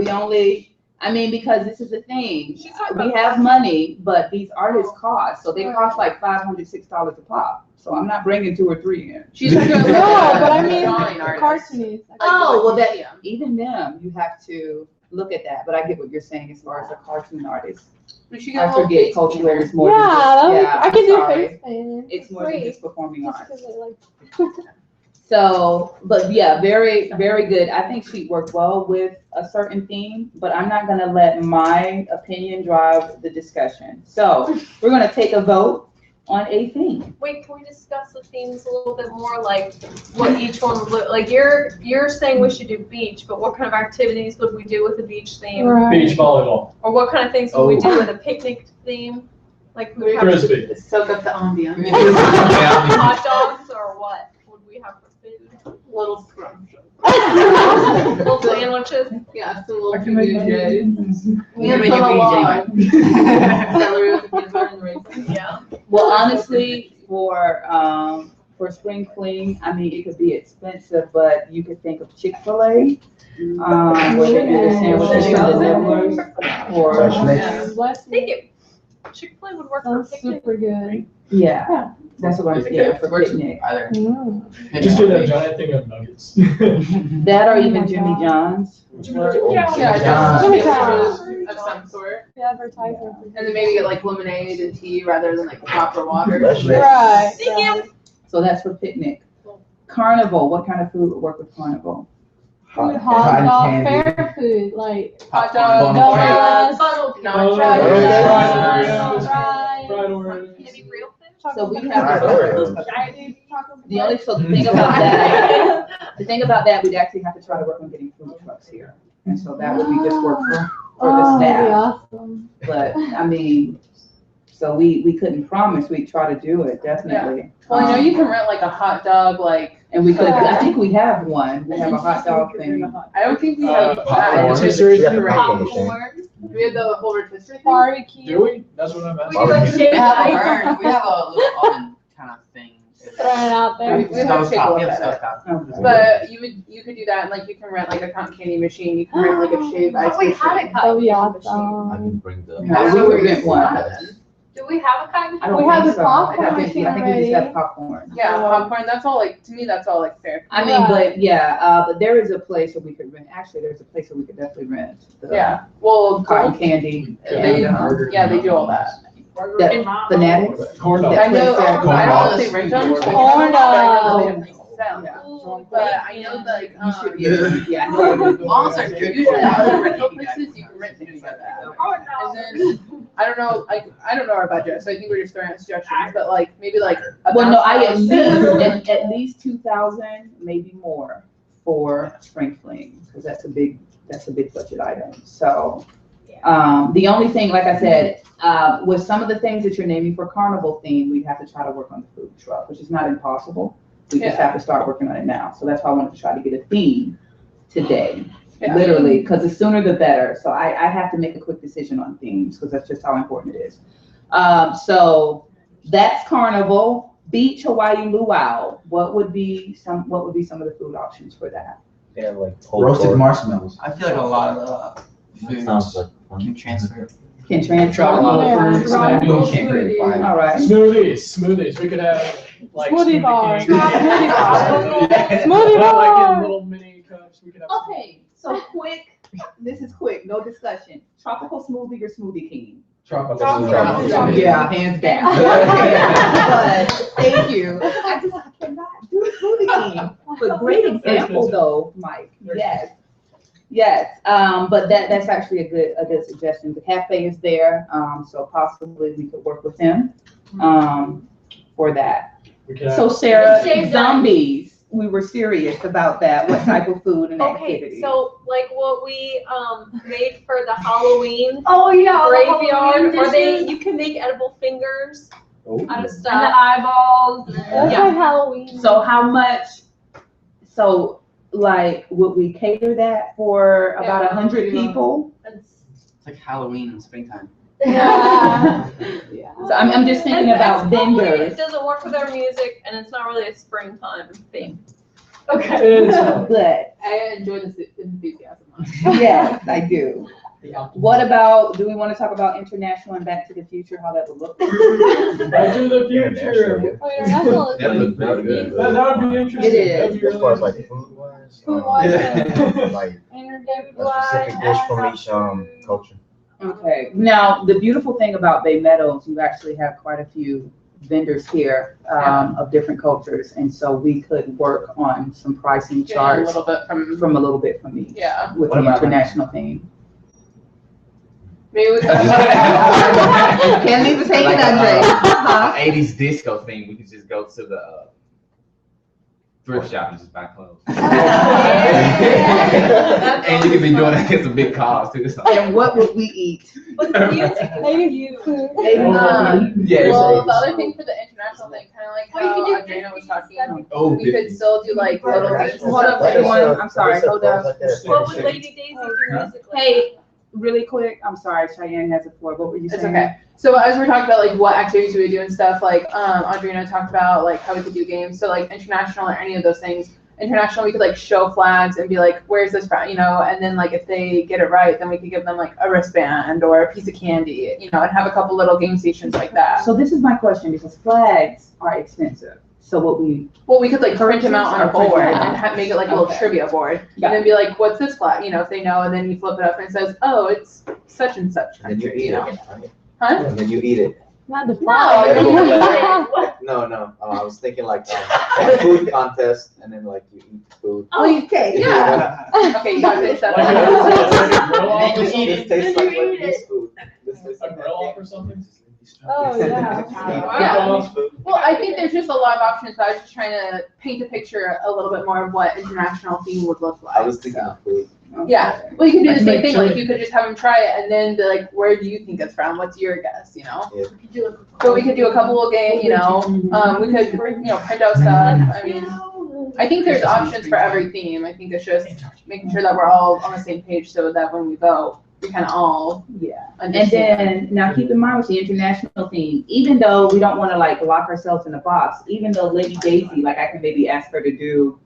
A: I mean, because this is the thing, we have money, but these artists cost, so they cost like $500, $6 a pop. So I'm not bringing 2 or 3 in.
C: She's talking about
B: No, but I mean,
C: drawing artist.
B: cartoonists.
A: Oh, well, that,
C: Yeah.
A: even them, you have to look at that, but I get what you're saying as far as a cartoon artist.
C: We should get a
A: I
C: whole
A: forget
C: face
A: culture
C: painter.
A: is more than just,
B: Yeah, I can do
A: sorry.
B: face painting.
A: It's more than
B: Great.
A: just performing
B: Just
A: arts.
B: 'cause I like.
A: So, but yeah, very, very good. I think she'd work well with a certain theme, but I'm not gonna let my opinion drive the discussion. So we're gonna take a vote on a theme.
J: Wait, can we discuss the themes a little bit more, like what each one would look, like you're saying we should do beach, but what kind of activities would we do with a beach theme?
B: Right.
F: Beach volleyball,
J: Or what kind of things would we do with a picnic theme? Like we would have
F: frisbee.
C: Soak up the ambiance.
J: hot dogs or what would we have for food?
C: Little scrumptious.
J: Little sandwiches?
C: Yeah, some little
A: I can make
C: PBJs.
E: We can make
C: some
E: a
C: alive.
E: PJ.
C: Celery with the peanut butter and raisin.
J: Yeah.
A: Well, honestly, for spring clean, I mean, it could be expensive, but you could think of Chick-fil-A. Where they do the sandwiches and the nibblers, or,
B: Bless
J: I think
B: me.
J: it, Chick-fil-A would work for
B: Sounds
J: picnic.
B: super good.
A: yeah, that's what I'm saying, for
E: Works
A: picnic.
E: either.
B: Mm.
F: Just do that giant thing of nuggets.
A: That or
B: Oh
A: even
B: my
A: Jimmy
B: God.
A: John's.
C: Yeah,
B: Jimmy
C: just
B: John's.
C: of some sort.
B: The advertisement.
C: And then maybe get like lemonade and tea rather than like the proper water.
B: Right.
J: Thank you.
A: So that's for picnic. Carnival, what kind of food would work with carnival?
B: Food, hot
H: Cotton
B: dog,
H: candy.
B: fair food, like
C: Hot dog,
B: donuts,
C: donuts,
F: Oh,
B: fried
F: yeah.
B: orange, fried,
F: Fried orange.
J: Maybe real fish?
A: So we
B: chocolate
A: have
H: Right.
A: the only, so the thing about that, we'd actually have to try to work on getting food trucks here. And so that would be just work for the
B: Oh, that'd be
A: staff.
B: awesome.
A: But, I mean, so we couldn't promise, we'd try to do it, definitely.
C: Well, I know you can rent like a hot dog, like,
A: And we could, I think we have one, we have a hot dog thing.
C: I don't think we have that.
H: popcorn.
C: It's just
H: We have
C: great.
H: popcorn machine.
J: Popcorn.
C: We have the whole rotisserie thing.
B: Barbecue.
F: Do we? That's what I'm
J: We
F: asking.
J: do like
H: Barbecue.
J: shaved
E: We have a
J: ice.
E: burn, we have a little oven kind of thing.
B: Throw it out there.
C: We have to take a look
E: We have
C: at it.
E: stovetop.
C: But you could do that, and like you can rent like a cotton candy machine, you can rent like a shaved ice
J: Oh, we had
C: machine.
J: a
B: That'd be
J: cotton machine.
H: I
B: awesome.
H: can bring the.
A: No, we would rent one.
J: Do we have a cotton
A: I
J: machine?
A: don't
B: We have
A: think
B: the
A: so.
B: popcorn
A: I think
B: machine
A: we just
B: already.
A: have popcorn.
C: Yeah, popcorn, that's all like, to me, that's all like fair.
A: I mean, but yeah, but there is a place where we could rent, actually, there's a place where we could definitely rent the
C: Yeah, well,
A: cotton candy.
C: they,
A: and,
C: yeah, they do all that.
A: that Fanatics.
F: Corn
A: That
F: dog.
C: I know,
A: place there.
C: I don't know if they rent them.
B: Corn
C: but I know that they
B: dogs.
C: have things to sell.
A: Yeah.
C: Zoom, but I know like,
A: You should, yeah, I know.
E: Malls are good.
C: usually other rental places, you can rent things like that. And then, I don't know, like, I don't know our budget, so I think we're just throwing out suggestions, but like, maybe like.
A: Well, no, I
C: $1,000.
A: at least 2,000, maybe more for spring fling, because that's a big budget item. So, the only thing, like I said, with some of the things that you're naming for carnival theme, we'd have to try to work on the food truck, which is not impossible. We just have to start working on it now. So that's why I wanted to try to get a theme today, literally, because the sooner the better. So I have to make a quick decision on themes, because that's just how important it is. So that's carnival. Beach Hawaii Luau. What would be some of the food options for that?
D: They have like
H: Roasted marshmallows.
E: I feel like a lot of foods
D: Sounds like
E: can transfer.
A: Can transfer.
F: Try a lot of fruits,
B: Yeah.
F: maybe.
A: All right.
F: Smoothies. We could have like
B: Smoothie bar.
F: king.
B: Smoothie bar.
F: Yeah.
B: Smoothie
F: Like
B: bar.
F: in little mini cups. We could have.
A: Okay, so quick, this is quick, no discussion. Tropical smoothie or Smoothie King?
B: Tropical.
A: Yeah, hands down. But, thank you. I cannot do Smoothie King. But great example though, Mike, yes. Yes, but that's actually a good suggestion. The cafe is there, so possibly we could work with him, for that.
F: We could have.
A: So Sarah,
G: Save that.
A: zombies, we were serious about that. What type of food and
J: Okay,
A: activity?
J: so like what we made for the Halloween
G: Oh, yeah.
J: graveyard, or you can make edible fingers out of
G: And the
J: stuff.
G: eyeballs.
B: That's
J: Yeah.
B: like Halloween.
A: So how much, so like, would we cater that for about 100 people?
E: It's like Halloween in springtime.
B: Yeah.
A: So I'm just thinking about vendors.
J: It doesn't work with our music, and it's not really a springtime theme.
G: Okay.
A: But,
C: I enjoy this enthusiasm.
A: yes, I do. What about, do we want to talk about international and Back to the Future, how that would look?
F: Back to the Future.
B: Oh, international is
H: That looks very good.
F: That would be interesting.
A: It is.
F: That'd be
H: As far as
F: really-
H: like food wise.
B: Food-wise,
H: Like
B: entertainment
H: a
B: wise.
H: specific dish from each culture.
A: Okay, now, the beautiful thing about Bay Meadows, you actually have quite a few vendors here, of different cultures, and so we could work on some pricing
C: A
A: charts
C: little bit
A: from a little bit from each,
C: yeah.
A: with
H: What
A: the
H: about-
A: international theme.
C: Maybe we could.
A: Can't leave us hanging, Andre. Huh?
K: 80s disco thing, we could just go to the thrift shop and just buy clothes. And you could be doing that against a big cause too. So.
A: And what would we eat?
J: But the music,
B: Maybe food.
K: Yeah.
C: Well, the other thing for the international thing, kind of like
G: Well, you
C: how
G: could do
C: Adriana was
G: 50s,
C: talking,
K: Oh,
C: we could still do like little things.
A: Hold up, everyone, I'm sorry, hold up.
J: what would Lady Daisy do musically?
A: Hey, really quick, I'm sorry, Cheyenne has the floor, what were you
C: It's
A: saying?
C: okay. So as we're talking about like what activities we would do and stuff, like Adriana talked about like how we could do games. So like international or any of those things. International, we could like show flags and be like, where's this from, you know, and then like if they get it right, then we could give them like a wristband or a piece of candy, you know, and have a couple little game stations like that.
A: So this is my question, because flags are expensive, so what we,
C: Well, we could like print them out on a
A: Or print
C: board
A: them out.
C: and make it like a little
A: Okay.
C: trivia board.
A: Yeah.
C: And then be like, what's this flag? You know, if they know, and then you flip it up and it says, oh, it's such and such
H: And then you
C: country,
H: eat
C: you know?
H: it.
C: Huh?
H: And then you eat it.
B: Not the
C: No,
B: flag.
H: No. I was thinking like a food contest, and then like you eat food.
C: Oh,
A: okay,
C: yeah. Okay, you gotta finish that.
F: Like a grill off or
H: This
F: something?
H: tastes like this food. This tastes
F: A
H: like
F: grill off or something?
B: Oh, yeah.
C: Yeah. Well, I think there's just a lot of options, but I was just trying to paint a picture a little bit more of what international theme would look like.
H: I was thinking of food.
C: Yeah, well, you could do the
A: Like
C: same thing, like
A: chili.
C: you could just have them try it and then be like, where do you think it's from? What's your guess, you know?
H: Yeah.
C: But we could do a couple of games, you know, we could, you know, print out stuff, I mean, I think there's options for every theme, I think it's just making sure that we're all on the same page so that when we vote, we kind of all
A: yeah. And
C: understand.
A: then, now keep in mind with the international theme, even though we don't want to like lock ourselves in a box, even though Lady Daisy, like I can maybe ask her to do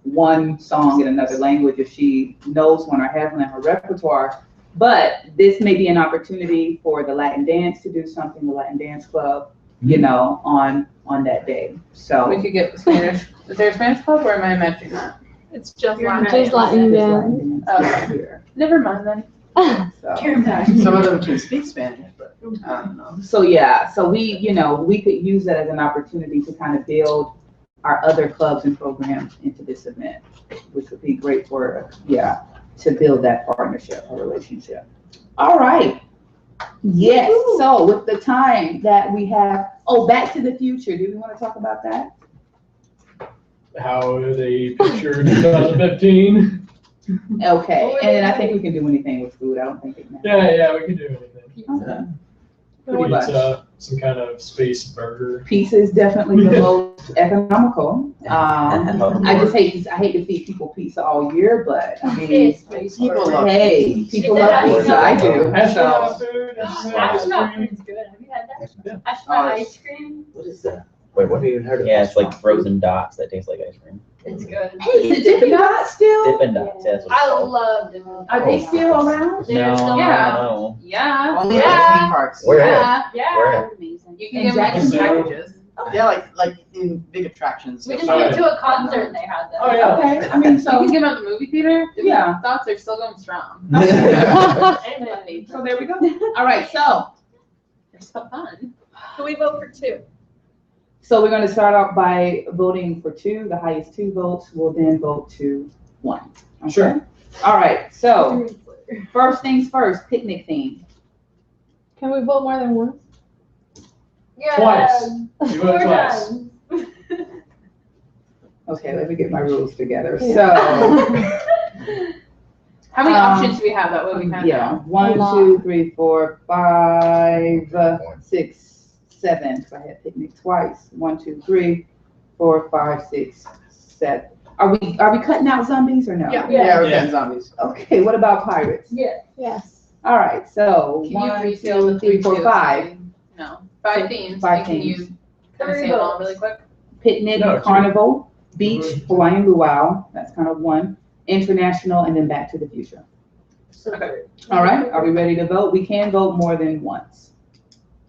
A: one song in another language if she knows one or has one in her repertoire. But this may be an opportunity for the Latin dance to do something, the Latin Dance Club, you know, on that day.
C: We
A: So,
C: could get Spanish, is there a Spanish club or am I imagining that?
J: It's just
G: You're
J: Latin.
B: Just Latin dance.
A: Latin
C: Okay.
A: dance here.
C: Never mind then.
A: So.
E: Some of them can speak Spanish, but I don't know.
A: So yeah, so we, you know, we could use that as an opportunity to kind of build our other clubs and programs into this event, which would be great for, to build that partnership or relationship. All right. Yes, so with the time that we have, Back to the Future, do we want to talk about that?
F: How they picture 2015.
A: Okay, and then I think we can do anything with food, I don't think it matters.
F: Yeah, we can do anything.
A: Okay. Pretty much.
F: Pizza, some kind of space burger.
A: Pizza is definitely the most economical. I hate to feed people pizza all year, but I mean,
E: People love
A: people love pizza, I do.
F: Astronaut
A: So,
F: food.
G: Astronaut food's good. Have you had that? Astronaut ice cream?
H: What is that? Wait, what have you heard of?
D: Yeah, it's like frozen dots that taste like ice cream.
G: It's good.
A: hey, is it Dippin' Dots still?
D: Dippin' Dots, yeah, that's what it's
G: I
D: called.
G: love them.
A: Are they still around?
G: They're still
C: Yeah.
D: No.
C: Yeah.
E: Only
C: Yeah.
E: at theme parks.
H: Where?
C: Yeah.
G: Yeah.
H: Where?
I: Amazing.
C: You can get them in
F: Jacksonville.
C: packages.
E: Yeah, like in big attractions.
G: We just
F: Oh,
G: went
F: yeah.
G: to a concert and they had them.
F: Oh, yeah.
A: Okay, I mean,
C: You can
A: so,
C: get them at the movie theater.
A: Yeah.
C: Thoughts are still going strong.
G: Anybody.
A: so there we go. All right, so
C: They're so fun.
J: Can we vote for 2?
A: we're gonna start off by voting for 2, the highest 2 votes, we'll then vote to 1. Okay?
F: Sure.
A: All right, so first things first, picnic theme.
B: Can we vote more than once?
G: Yeah.
F: Twice. You
G: Four
F: vote twice.
G: times.
A: Okay, let me get my rules together. So,
C: How many
A: Um,
C: options do we have that way we can?
A: yeah, 1, 2, 3, 4, 5, 6, 7. So I had picnic twice. 1, 2, 3, 4, 5, 6, 7. Are we cutting out zombies or no?
C: Yeah.
E: Yeah, we're
F: Yeah.
E: getting zombies.
A: Okay, what about pirates?
G: Yeah.
B: Yes.
A: All right, so
C: Can you
A: 1,
C: read
A: 2, 3, 4, 5.
C: No. 5 themes.
A: Five
C: Can you
A: themes.
C: kind of say them all really quick?
A: Picnic,
F: No, 2.
A: carnival, beach, Hawaiian luau. That's kind of 1. International, and then Back to the Future.
C: Okay.
A: All right, are we ready to vote? We can vote more than once.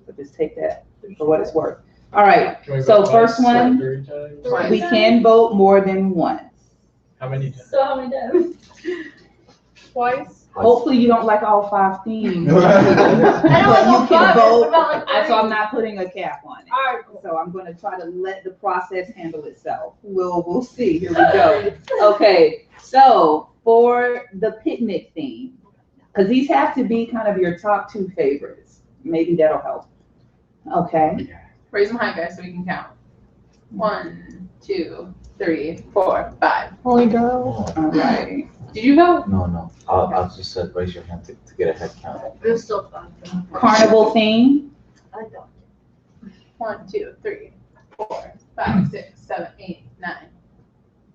A: So just take that for what it's worth. All right,
F: Can we
A: So
F: vote
A: first
F: twice,
A: one-
F: 3 times?
C: Twice.
A: we can vote more than once.
F: How many times?
G: So how many times?
J: Twice?
A: Hopefully you don't like all 5 themes.
G: I don't
A: But
G: want
A: you
G: to
A: can vote.
G: What about like
A: So I'm not putting a cap on it.
G: All right, cool.
A: So I'm gonna try to let the process handle itself. We'll see. Here we go. Okay, so for the picnic theme, because these have to be kind of your top 2 favorites. Maybe that'll help. Okay.
C: Raise them high, guys, so we can count. 1, 2, 3, 4, 5.
B: Holy girl.
A: All right.
C: Did you vote?
H: No. I'll just say raise your hand to get a head count.
G: It was still fun.
A: Carnival theme.
G: I like that.
C: 1, 2, 3, 4, 5, 6, 7, 8, 9,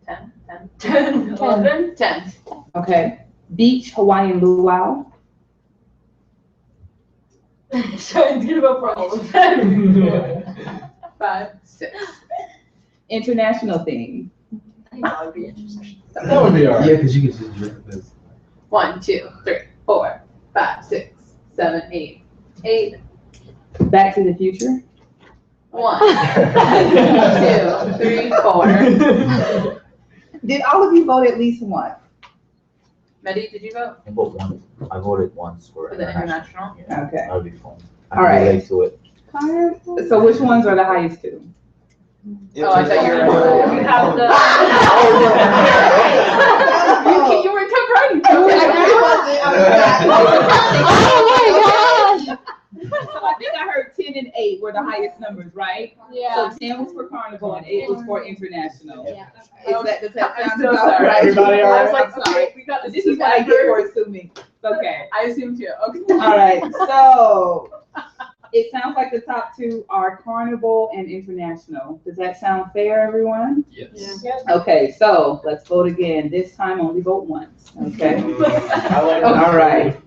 C: 10, 10,
G: 11.
C: 10.
A: Okay. Beach, Hawaiian luau.
G: Trying to get about problems.
C: 5, 6.
A: International theme.
G: I think that would be interesting.
F: That would be all right.
K: because you can just drink this.
C: 1, 2, 3, 4, 5, 6, 7, 8, 8.
A: Back to the Future.
C: 1, 2, 3, 4.
A: Did all of you vote at least once?
C: Meddy, did you vote
H: I vote one. I voted once for
C: for the international?
H: Yeah,
A: Okay.
H: that would be fun.
A: All right.
H: Relate to it.
A: So which ones are the highest 2?
C: Oh, I thought you were
G: Oh, we have the.
C: You were kept writing.
B: Oh my gosh.
A: So I think I heard 10 and 8 were the highest numbers, right?
G: Yeah.
A: So 10 was for carnival and 8 was for international.
G: Yeah.
A: Does that
C: I'm
A: sound
C: so
A: about
C: sorry.
A: right?
F: Everybody all
C: I was
F: right?
C: like, okay, we got
A: This is what I get for assuming. Okay.
C: I assumed too. Okay.
A: All right. So it sounds like the top 2 are carnival and international. Does that sound fair, everyone?
F: Yes.
A: Okay. So let's vote again. This time only vote once. Okay.
F: I like
A: All right.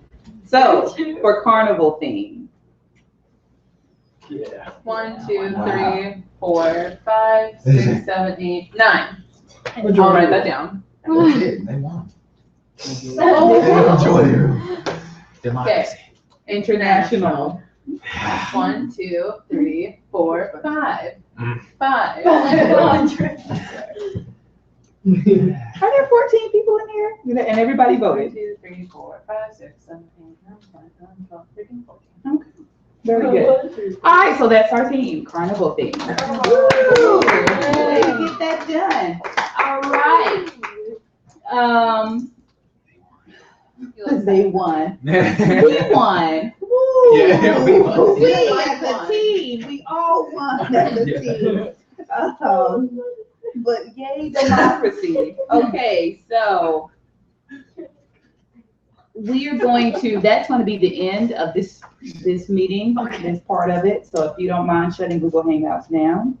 A: So for carnival theme.
F: Yeah.
C: 1, 2, 3, 4, 5, 6, 7, 8, 9. I'll
F: Majority.
C: write that down.
H: They won.
C: Okay.
A: International.
C: 1, 2, 3, 4, 5. 5.
A: Are there 14 people in here? And everybody
C: 1,
A: voted.
C: 2, 3, 4, 5, 6, 7, 8, 9, 10, 11, 12, 13, 14.
A: Okay. Very good. All right, so that's our team, carnival theme. Woo! Way to get that done. All right. They won. We won. Woo!
K: Yeah, we won.
A: We as a team, we all won as a team. But yay democracy. Okay, so we are going to, that's going to be the end of this meeting, this part of it. So if you don't mind shutting Google Hangouts down.